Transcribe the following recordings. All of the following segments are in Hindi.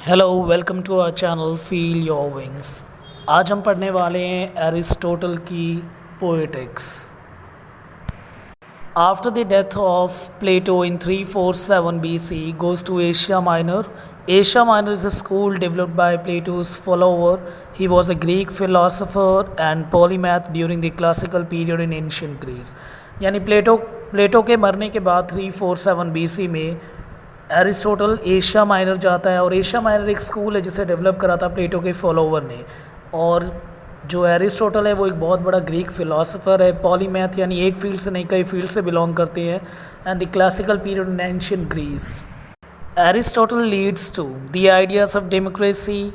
Hello welcome to our channel feel your wings. आज हम पढ़ने वाले हैं एरिस्टोटल की poetics. After the death of Plato in 347 BC, goes to Asia Minor. Asia Minor is a school developed by Plato's follower. He was a Greek philosopher and polymath during the classical period in ancient Greece. यानी प्लेटो के मरने के बाद 347 BC में एरिस्टोटल एशिया माइनर जाता है और एशिया माइनर एक स्कूल है जिसे डेवलप करा था प्लेटो के फॉलोवर ने। और जो एरिस्टोटल है वो एक बहुत बड़ा ग्रीक फ़िलासफ़र है, पॉलीमैथ यानी एक फील्ड से नहीं कई फील्ड से बिलोंग करते हैं। And the classical period in ancient Greece. Aristotle leads to the ideas of democracy,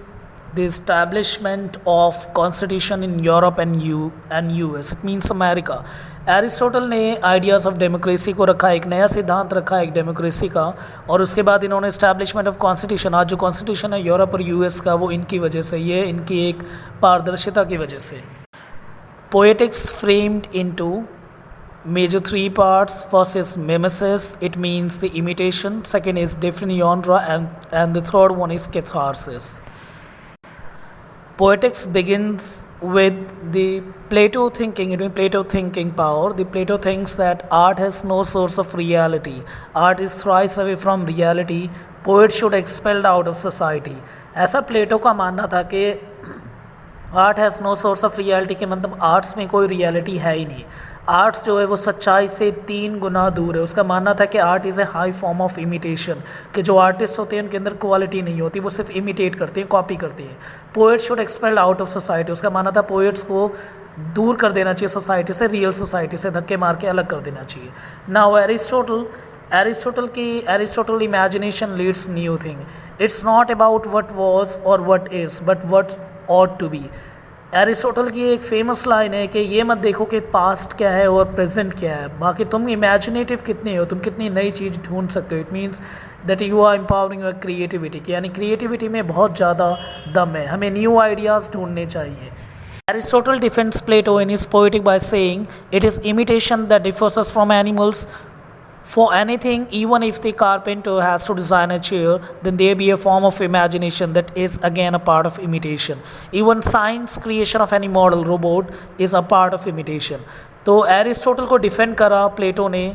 the establishment of constitution in Europe and US, it means America. Aristotle ने आइडियाज़ ऑफ डेमोक्रेसी को रखा, एक नया सिद्धांत रखा एक डेमोक्रेसी का, और उसके बाद इन्होंने एस्टैब्लिशमेंट ऑफ कॉन्स्टिट्यूशन, आज जो कॉन्स्टिट्यूशन है यूरोप और यूएस का, वो इनकी वजह से, ये इनकी एक पारदर्शिता की वजह से। Poetics framed into major three parts. First is mimesis, it means the imitation. Second is different and the third one is catharsis. Poetics begins with the Plato thinking. It means Plato thinking power. The Plato thinks that art has no source of reality. Art is thrice away from reality. Poets should expelled out of society. ऐसा प्लेटो का मानना था कि art has no source of reality, के मतलब आर्ट्स में कोई रियलिटी है ही नहीं। आर्ट्स जो है वो सच्चाई से 3 गुना दूर है। उसका मानना था कि art is a high form of imitation, कि जो आर्टिस्ट होते हैं उनके अंदर क्वालिटी नहीं होती, वो सिर्फ इमिटेट करते हैं, कॉपी करते हैं। Poets should expelled out of society. उसका मानना था पोएट्स को दूर कर देना चाहिए सोसाइटी से, रियल सोसाइटी से धक्के मार के अलग कर देना चाहिए। Now Aristotle imagination leads new thing. It's not about what was or what is but what ought to be. Aristotle की एक फेमस लाइन है कि ये मत देखो कि पास्ट क्या है और प्रेजेंट क्या है, बाकी तुम इमेजिनेटिव कितने हो, तुम कितनी नई चीज़ ढूंढ सकते हो। It means that you are empowering your creativity, यानी क्रिएटिविटी में बहुत ज़्यादा दम है, हमें न्यू आइडियाज़ ढूंढने चाहिए। Aristotle defends Plato in his poetic by saying it is imitation that differs us from animals. For anything, even if the carpenter has to design a chair, then there be a form of imagination that is again a part of imitation. Even science creation of any model robot is a part of imitation. तो एरिस्टोटल को डिफेंड करा प्लेटो ने,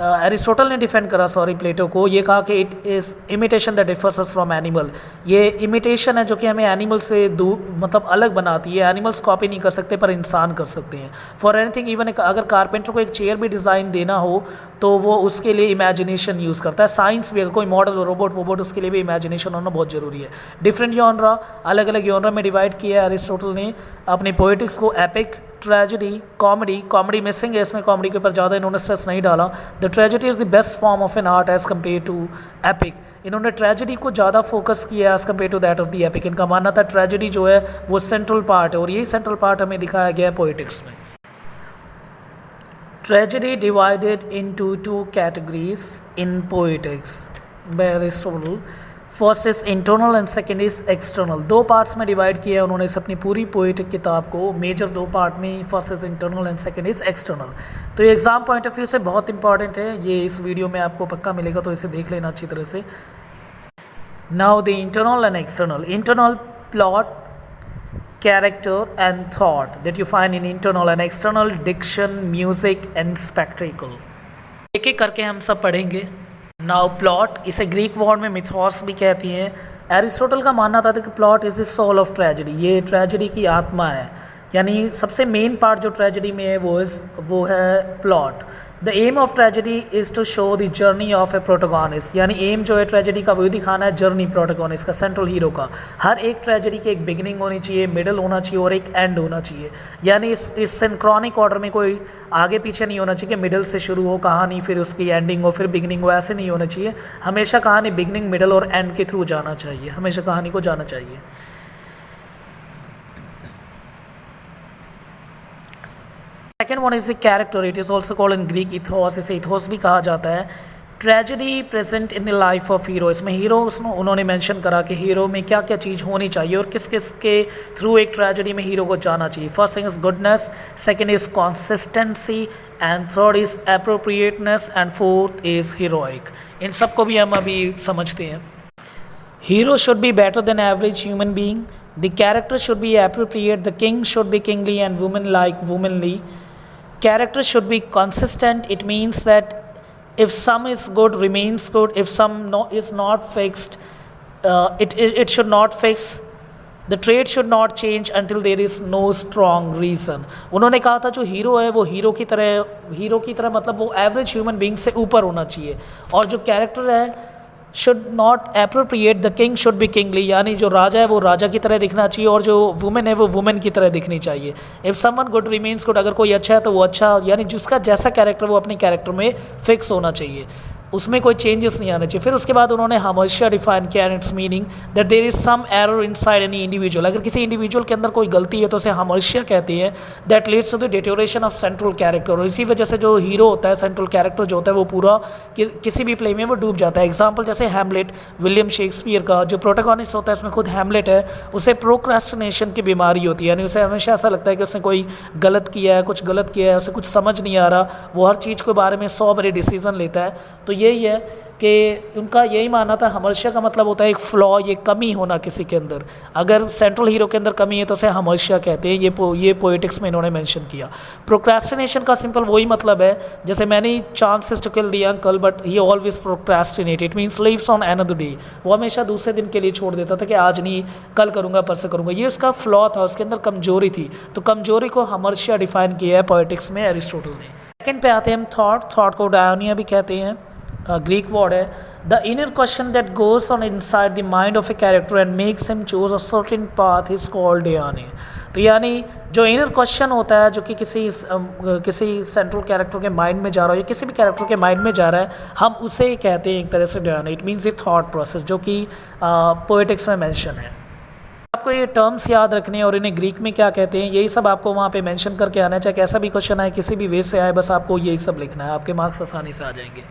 एरिस्टोटल ने डिफेंड करा प्लेटो को, ये कहा कि it is imitation that differs us from animal. ये इमिटेशन है जो कि हमें एनिमल से दूर मतलब अलग बनाती है। एनिमल्स कॉपी नहीं कर सकते पर इंसान कर सकते हैं। फॉर एनीथिंग, इवन अगर कारपेंटर को एक चेयर भी डिज़ाइन देना हो तो वो उसके लिए इमेजिनेशन यूज़ करता है। साइंस भी, अगर कोई मॉडल हो रोबोट उसके लिए भी इमेजिनेशन होना बहुत ज़रूरी है। डिफरेंट जॉनरा, अलग अलग जॉनरा में डिवाइड किया है एरिस्टोटल ने अपनी पोएटिक्स को। एपिक, ट्रेजेडी, कॉमेडी मिसिंग है इसमें, कॉमेडी के ऊपर ज़्यादा इन्होंने स्ट्रेस नहीं डाला। The tragedy is the best form of an art as compare to epic. इन्होंने ट्रेजेडी को ज़्यादा फोकस किया as compare to that of the epic. इनका मानना था ट्रेजेडी जो है वो सेंट्रल पार्ट है, और यही सेंट्रल पार्ट हमें दिखाया गया है पोएटिक्स में। Tragedy divided into 2 categories in poetics by Aristotle. First is internal and second is external. 2 parts में डिवाइड किया है उन्होंने इस अपनी पूरी पोएटिक किताब को, मेजर 2 पार्ट में। First is internal and second is external. तो ये एग्जाम पॉइंट ऑफ व्यू से बहुत इंपॉर्टेंट है, ये इस वीडियो में आपको पक्का मिलेगा, तो इसे देख लेना अच्छी तरह से। Now the internal and external. Internal plot, character and thought that you find in internal, and external diction, music and spectacle. एक एक करके हम सब पढ़ेंगे। नाउ प्लॉट, इसे ग्रीक वर्ड में मिथोस भी कहती हैं। एरिस्टोटल का मानना था कि plot is the soul of tragedy, ये ट्रेजेडी की आत्मा है, यानी सबसे मेन पार्ट जो ट्रेजेडी में है वो है plot. The aim of tragedy is to show the journey of a protagonist, यानी एम जो है ट्रेजेडी का वो दिखाना है जर्नी प्रोटोगोनिस्ट का, सेंट्रल हीरो का। हर एक ट्रेजेडी की एक बिगिनिंग होनी चाहिए, मिडल होना चाहिए और एक एंड होना चाहिए। यानी इस सिंक्रोनिक ऑर्डर में कोई आगे पीछे नहीं होना चाहिए कि मिडल से शुरू हो कहानी फिर उसकी एंडिंग हो फिर बिगिनिंग हो, ऐसे नहीं होना चाहिए। हमेशा कहानी बिगिनिंग मिडल और एंड के थ्रू जाना चाहिए, हमेशा कहानी को जाना चाहिए। Second one is the character, it is also called in Greek ethos, इसे इथोस भी कहा जाता है। Tragedy present in the life of hero, इसमें हीरो उन्होंने मेंशन करा कि हीरो में क्या क्या चीज़ होनी चाहिए और किस किस के थ्रू एक ट्रेजेडी में हीरो को जाना चाहिए। First thing is goodness, second is consistency and third is appropriateness and fourth is heroic. इन सबको भी हम अभी समझते हैं। Hero should be better than average human being. The character should be appropriate. The king should be kingly and woman like womanly. Character should be consistent. It means that if some is good, remains good. If some is not fixed, it should not fix. The trade should not change until there is no strong reason. उन्होंने कहा था जो हीरो है वो हीरो की तरह मतलब वो एवरेज ह्यूमन बींग से ऊपर होना चाहिए. और जो कैरेक्टर है should not appropriate. The king should be kingly, यानी जो राजा है वो राजा की तरह दिखना चाहिए और जो वुमेन है वो वुमेन की तरह दिखनी चाहिए. If someone good remains good, अगर कोई अच्छा है तो वो अच्छा, यानी जिसका जैसा कैरेक्टर वो अपने कैरेक्टर में फिक्स होना चाहिए, उसमें कोई चेंजेस नहीं आने चाहिए. फिर उसके बाद उन्होंने हामर्शिया डिफाइन किया and its meaning that there is some error inside any individual. अगर किसी इंडिविजुअल के अंदर कोई गलती है तो उसे हामर्शिया कहते हैं. That leads to the deterioration of central character. और इसी वजह से जो हीरो होता है, सेंट्रल कैरेक्टर जो होता है, वो पूरा किसी भी प्ले में वो डूब जाता है. एग्जाम्पल जैसे हैमलेट, विलियम शेक्सपियर का जो प्रोटोगोनिस्ट होता है उसमें खुद हैमलेट है, उसे प्रोक्रास्टिनेशन की बीमारी होती है. यानी उसे हमेशा ऐसा लगता है कि उसने कोई गलत किया है, कुछ गलत किया है, उसे कुछ समझ नहीं आ रहा, वो हर चीज़ के बारे में 100 बड़े डिसीजन लेता है. तो यही है कि उनका यही मानना था. हामर्शिया का मतलब होता है एक फ्लॉ, ये कमी होना किसी के अंदर. अगर सेंट्रल हीरो के अंदर कमी है तो उसे हामर्शिया कहते हैं. ये पोएटिक्स में इन्होंने मेंशन किया. प्रोक्रेस्टिनेशन का सिंपल वही मतलब है जैसे many chances to kill the uncle but he always procrastinate. It means leaves on another day. वो हमेशा दूसरे दिन के लिए छोड़ देता था कि आज नहीं, कल करूँगा, परसों करूँगा. ये उसका फ्लॉ था, उसके अंदर कमजोरी थी. तो कमजोरी को हामर्शिया डिफाइन किया है पोएटिक्स में एरिस्टोटल ने. सेकेंड पे आते हैं हम थॉट को डायोनिया भी कहते हैं. ग्रीक वर्ड है. The inner question that goes on inside the mind of a character and makes him choose a certain path is called Dionaea. तो यानी जो इनर क्वेश्चन होता है जो कि किसी सेंट्रल कैरेक्टर के माइंड में जा रहा है या किसी भी कैरेक्टर के माइंड में जा रहा है, हम उसे कहते हैं एक तरह से Dionaea. It means A thought process जो कि पोएटिक्स में मेंशन है. आपको ये टर्म्स याद रखने हैं और इन्हें ग्रीक में क्या कहते हैं यही सब आपको वहाँ पे मेंशन करके आना है. चाहे कैसा भी क्वेश्चन आए, किसी भी वे से आए, बस आपको यही सब लिखना है, आपके मार्क्स आसानी से आ जाएंगे.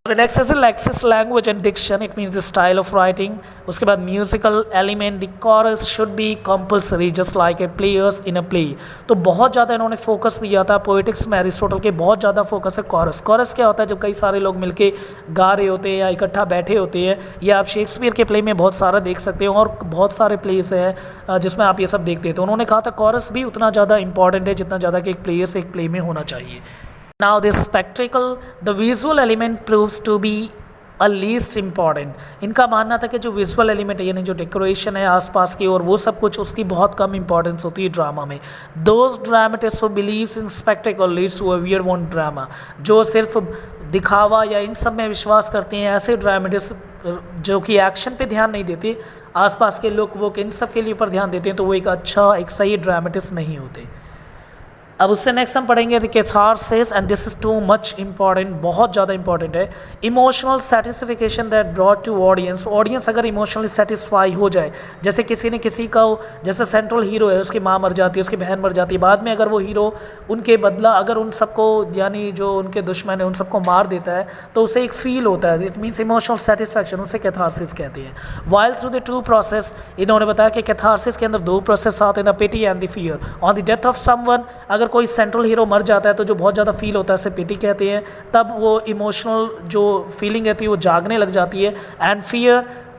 The next is the lexis, language and diction. It means the style of writing. उसके बाद musical element, the chorus should be compulsory just like a players in a play. तो बहुत ज़्यादा इन्होंने फोकस दिया था पोएटिक्स में. एरिस्टोटल के बहुत ज़्यादा फोकस है कॉरस. कॉरस क्या होता है? जब कई सारे लोग मिलके गा रहे होते हैं या इकट्ठा बैठे होते हैं. ये आप शेक्सपियर के प्ले में बहुत सारा देख सकते हो और बहुत सारे प्लेस हैं जिसमें आप ये सब देखते हैं. तो उन्होंने कहा था कॉरस भी उतना ज़्यादा इंपॉर्टेंट है जितना ज़्यादा कि एक प्लेयर से एक प्ले में होना चाहिए. Now this spectacle, the visual element proves to be a least important. इनका मानना था कि जो विजुअल एलिमेंट है यानी जो डेकोरेशन है आसपास की और वो सब कुछ, उसकी बहुत कम इंपॉर्टेंस होती है ड्रामा में. Those dramatists who believes in spectacle leads to a weird one drama. जो सिर्फ दिखावा या इन सब में विश्वास करते हैं, ऐसे ड्रामेटिस्ट जो कि एक्शन पे ध्यान नहीं देते, आसपास के लुक वो इन सब के लिए पर ध्यान देते हैं, तो वो एक सही ड्रामेटिस्ट नहीं होते. अब उससे नेक्स्ट हम पढ़ेंगे catharsis and this is too much important, बहुत ज़्यादा इंपॉर्टेंट है. Emotional satisfaction that brought to audience. Audience अगर इमोशनली सेटिस्फाई हो जाए, जैसे किसी ने किसी का, जैसे सेंट्रल हीरो है, उसकी माँ मर जाती है, उसकी बहन मर जाती है, बाद में अगर वो हीरो उनके बदला अगर उन सबको, यानी जो उनके दुश्मन है उन सबको मार देता है, तो उसे एक फील होता है. इट मीन्स इमोशनल सेटिस्फैक्शन, उसे कैथारसिस कहते हैं. While through the two process, इन्होंने बताया कि कैथारसिस के अंदर 2 प्रोसेस आते हैं, the pity and the fear. On the death of someone, अगर कोई सेंट्रल हीरो मर जाता है तो जो बहुत ज़्यादा फील होता है उसे पिटी कहते हैं. तब वो इमोशनल जो फीलिंग रहती है वो जागने लग जाती है. एंड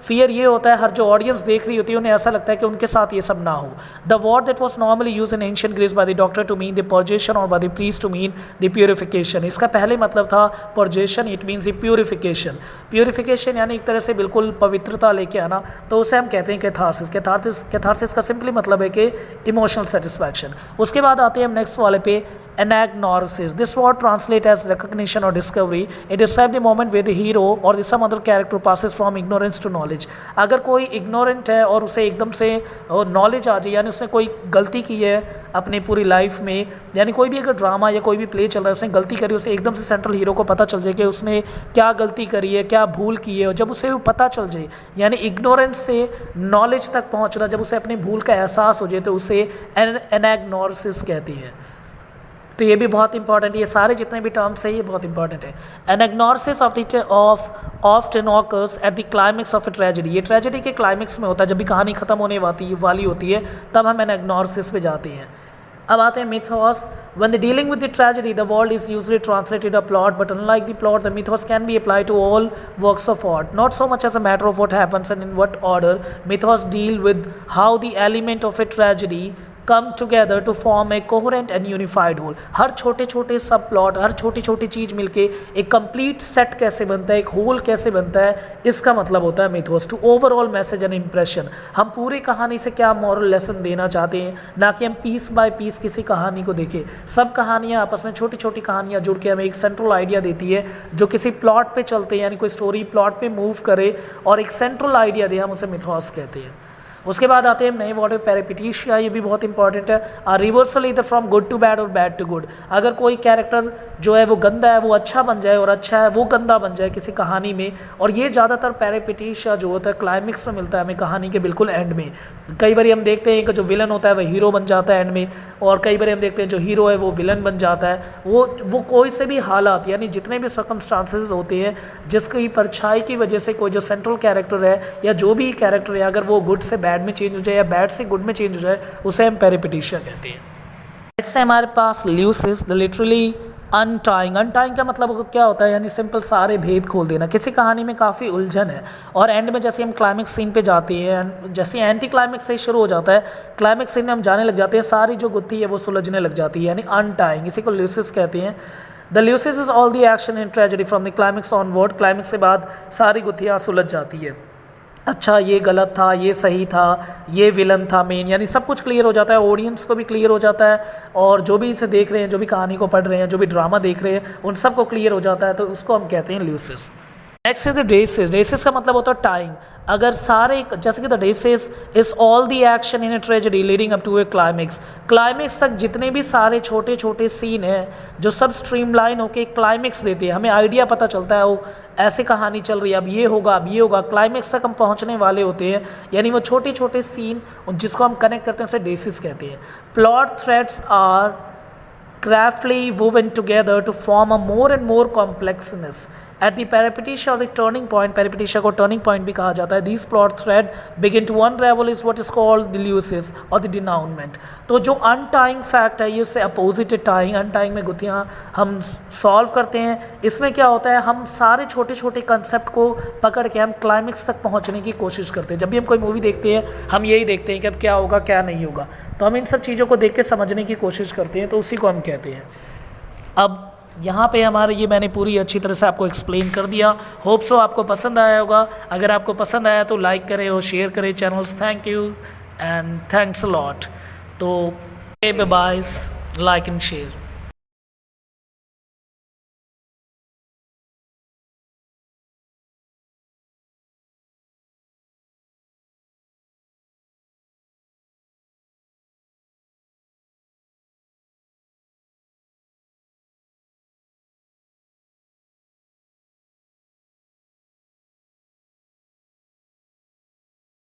फियर ये होता है हर जो ऑडियंस देख रही होती है उन्हें ऐसा लगता है कि उनके साथ ये सब ना हो. The word that was normally use in ancient Greece by the doctor to mean the purgation or by the priest to mean the purification. इसका पहले मतलब था purgation, it means the purification. Purification यानी एक तरह से बिल्कुल पवित्रता लेके आना, तो उसे हम कहते हैं कैथारसिस. कैथारसिस का सिंपली मतलब है कि इमोशनल सेटिस्फैक्शन. उसके बाद आते हैं हम नेक्स्ट वाले पे, anagnorisis. This word translate as recognition or discovery. It describe the moment where the hero or some other character passes from ignorance to knowledge. अगर कोई इग्नोरेंट है और उसे एकदम से नॉलेज आ जाए, यानी उसने कोई गलती की है अपनी पूरी लाइफ में, यानी कोई भी अगर ड्रामा या कोई भी प्ले चल रहा है, उसने गलती करी, उसे एकदम से सेंट्रल हीरो को पता चल जाए कि उसने क्या गलती करी है, क्या भूल की है, और जब उसे वो पता चल जाए, यानी इग्नोरेंस से नॉलेज तक पहुंचना, जब उसे अपनी भूल का एहसास हो जाए, तो उसे एनाग्नोसिस कहती है. तो ये भी बहुत इंपॉर्टेंट है. ये सारे जितने भी टर्म्स हैं ये बहुत इंपॉर्टेंट है. Anagnorisis often occurs at the climax of a tragedy. ये ट्रेजेडी के क्लाइमेक्स में होता है, जब भी कहानी खत्म होने वाली होती है, तब हम एनाग्नोसिस पे जाते हैं. अब आते हैं mythos. When they're dealing with the tragedy, the world is usually translated a plot, but unlike the plot, the mythos can be applied to all works of art. Not so much as a matter of what happens and in what order. Mythos deal with how the element of a tragedy come together to form a coherent and unified whole. हर छोटे छोटे सब प्लॉट, हर छोटी छोटी चीज़ मिलके एक कंप्लीट सेट कैसे बनता है, एक होल कैसे बनता है, इसका मतलब होता है mythos. To overall message and impression. हम पूरी कहानी से क्या मॉरल लेसन देना चाहते हैं, ना कि हम पीस बाय पीस किसी कहानी को देखें. सब कहानियाँ आपस में छोटी छोटी कहानियाँ जुड़ के हमें एक सेंट्रल आइडिया देती है जो किसी प्लॉट पे चलते हैं, यानी कोई स्टोरी प्लॉट पे मूव करे और एक सेंट्रल आइडिया दे, हम उसे मिथोस कहते हैं. उसके बाद आते हैं नए वर्ड पेरिपेटिशिया. ये भी बहुत इंपॉर्टेंट है. आ रिवर्सल इधर फ्रॉम गुड टू बैड और बैड टू गुड. अगर कोई कैरेक्टर जो है वो गंदा है वो अच्छा बन जाए और अच्छा है वो गंदा बन जाए किसी कहानी में, और ये ज़्यादातर पेरिपेटिशिया जो होता है क्लाइमेक्स में मिलता है हमें कहानी के बिल्कुल एंड में. कई बार हम देखते हैं कि जो विलन होता है वह हीरो बन जाता है एंड में, और कई बार हम देखते हैं जो हीरो है वो विलन बन जाता है. वो कोई से भी हालात, यानी जितने भी सर्कमस्टांसेस होते हैं जिसकी परछाई की वजह से कोई जो सेंट्रल कैरेक्टर है या जो भी कैरेक्टर है, अगर वो गुड से बैड में चेंज हो जाए या बैड से गुड में चेंज हो जाए, उसे हम पेरिपेटिशिया कहते हैं. नेक्स्ट है हमारे पास ल्यूसिस. The literally अनटाइंग. अनटाइंग का मतलब क्या होता है, यानी सिंपल सारे भेद खोल देना. किसी कहानी में काफ़ी उलझन है और एंड में जैसे हम क्लाइमेक्स सीन पे जाते हैं, जैसे एंटी क्लाइमेक्स से शुरू हो जाता है, क्लाइमेक्स सीन में हम जाने लग जाते हैं, सारी जो गुत्थी है वो सुलझने लग जाती है, यानी अनटाइंग. इसी को ल्यूसिस कहते हैं. The lusis is all the action in tragedy from the climax onward. Climax से बाद सारी गुत्थियाँ सुलझ जाती है. अच्छा ये गलत था, ये सही था, ये विलन था मेन, यानी सब कुछ क्लियर हो जाता है. ऑडियंस को भी क्लियर हो जाता है और जो भी इसे देख रहे हैं, जो भी कहानी को पढ़ रहे हैं, जो भी ड्रामा देख रहे हैं, उन सबको क्लियर हो जाता है. तो उसको हम कहते हैं lusis. Next is the desis. Desis का मतलब होता है टाइम. अगर सारे, जैसे कि the desis is all the action in a tragedy leading up to a climax. Climax तक जितने भी सारे छोटे छोटे सीन हैं जो सब स्ट्रीमलाइन होके क्लाइमेक्स देते हैं, हमें आइडिया पता चलता है वो ऐसे कहानी चल रही है, अब ये होगा, अब ये होगा, क्लाइमेक्स तक हम पहुंचने वाले होते हैं, यानी वो छोटे छोटे सीन जिसको हम कनेक्ट करते हैं उसे डेसिस कहते हैं. Plot threads are craftily woven together to form a more and more complexness. At the peripetetia or the turning point, peripetetia को turning point भी कहा जाता है, these plot thread begin to unravel is what is called the lucis or the denouement. तो जो untying fact है ये उससे opposite tying. untying में गुत्थियाँ हम solve करते हैं. इसमें क्या होता है, हम सारे छोटे छोटे कंसेप्ट को पकड़ के हम क्लाइमेक्स तक पहुँचने की कोशिश करते हैं. जब भी हम कोई मूवी देखते हैं हम यही देखते हैं कि अब क्या होगा क्या नहीं होगा, तो हम इन सब चीज़ों को देख के समझने की कोशिश करते हैं, तो उसी को हम कहते हैं. अब यहाँ पे हमारे ये मैंने पूरी अच्छी तरह से आपको एक्सप्लेन कर दिया. होप सो आपको पसंद आया होगा. अगर आपको पसंद आया तो लाइक करें और शेयर करें channels. Thank you and thanks a lot. तो बाय, लाइक एंड शेयर.